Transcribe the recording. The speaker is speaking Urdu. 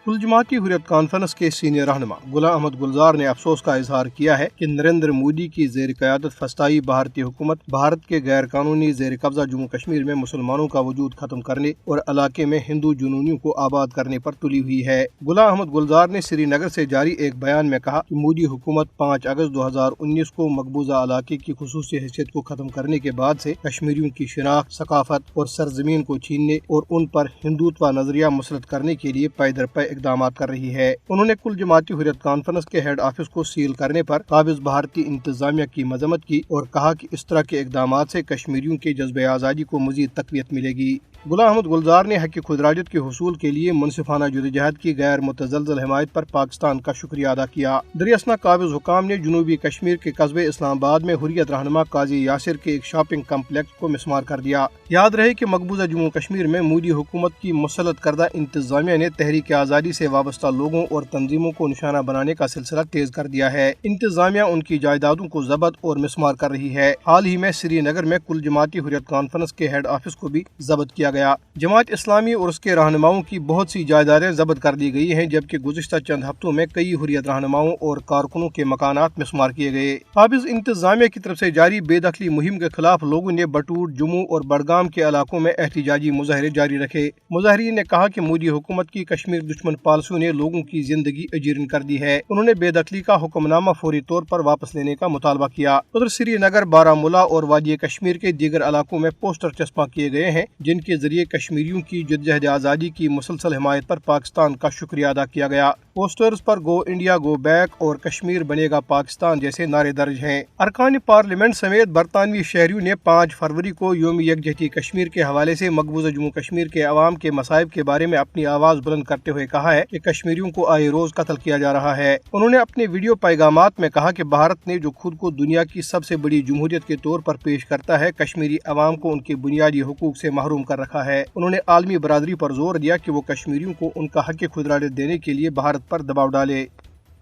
کل جماعتی حریت کانفرنس کے سینئر رہنما غلام احمد گلزار نے افسوس کا اظہار کیا ہے کہ نریندر مودی کی زیر قیادت فسطائی بھارتی حکومت بھارت کے غیر قانونی زیر قبضہ جموں کشمیر میں مسلمانوں کا وجود ختم کرنے اور علاقے میں ہندو جنونیوں کو آباد کرنے پر تلی ہوئی ہے۔ غلام احمد گلزار نے سری نگر سے جاری ایک بیان میں کہا کہ مودی حکومت 5 اگست 2019 کو مقبوضہ علاقے کی خصوصی حیثیت کو ختم کرنے کے بعد سے کشمیریوں کی شناخت، ثقافت اور سرزمین کو چھیننے اور ان پر ہندوتوا نظریہ مسلط کرنے کے لیے پے در پے اقدامات کر رہی ہے۔ انہوں نے کل جماعتی حریت کانفرنس کے ہیڈ آفس کو سیل کرنے پر قابض بھارتی انتظامیہ کی مذمت کی اور کہا کہ اس طرح کے اقدامات سے کشمیریوں کے جذبہ آزادی کو مزید تقویت ملے گی۔ غلام احمد گلزار نے حق خودراجت کے حصول کے لیے منصفانہ جدوجہد کی غیر متزلزل حمایت پر پاکستان کا شکریہ ادا کیا۔ دریاسنا قابض حکام نے جنوبی کشمیر کے قصبے اسلام آباد میں حریت رہنما قاضی یاسر کے ایک شاپنگ کمپلیکس کو مسمار کر دیا۔ یاد رہے کہ مقبوضہ جموں کشمیر میں مودی حکومت کی مسلط کردہ انتظامیہ نے تحریک آزادی سے وابستہ لوگوں اور تنظیموں کو نشانہ بنانے کا سلسلہ تیز کر دیا ہے۔ انتظامیہ ان کی جائیدادوں کو ضبط اور مسمار کر رہی ہے۔ حال ہی میں سری نگر میں کل جماعتی حریت کانفرنس کے ہیڈ آفس کو بھی ضبط کیا گیا۔ جماعت اسلامی اور اس کے رہنماؤں کی بہت سی جائیدادیں ضبط کر دی گئی ہیں، جبکہ گزشتہ چند ہفتوں میں کئی حریت رہنماؤں اور کارکنوں کے مکانات مسمار کیے گئے۔ قابض انتظامیہ کی طرف سے جاری بے دخلی مہم کے خلاف لوگوں نے بٹور، جموں اور بڈگام کے علاقوں میں احتجاجی مظاہرے جاری رکھے۔ مظاہرین نے کہا کہ مودی حکومت کی کشمیر دشمن پالیسیوں نے لوگوں کی زندگی اجیرن کر دی ہے۔ انہوں نے بے دخلی کا حکم نامہ فوری طور پر واپس لینے کا مطالبہ کیا۔ ادھر سری نگر، بارہمولہ اور وادی کشمیر کے دیگر علاقوں میں پوسٹر چسپاں کیے گئے ہیں، جن کے ذریعے کشمیریوں کی جدوجہد آزادی کی مسلسل حمایت پر پاکستان کا شکریہ ادا کیا گیا۔ پوسٹرز پر گو انڈیا گو بیک اور کشمیر بنے گا پاکستان جیسے نعرے درج ہیں۔ ارکان پارلیمنٹ سمیت برطانوی شہریوں نے 5 فروری کو یوم یکجہتی کشمیر کے حوالے سے مقبوضہ جموں کشمیر کے عوام کے مصائب کے بارے میں اپنی آواز بلند کرتے ہوئے کہا ہے کہ کشمیریوں کو آئے روز قتل کیا جا رہا ہے۔ انہوں نے اپنے ویڈیو پیغامات میں کہا کہ بھارت نے جو خود کو دنیا کی سب سے بڑی جمہوریت کے طور پر پیش کرتا ہے، کشمیری عوام کو ان کے بنیادی حقوق سے محروم کر رکھا ہے۔ انہوں نے عالمی برادری پر زور دیا کہ وہ کشمیریوں کو ان کا حق خودارادیت دینے کے لیے بھارت پر دباؤ ڈالے۔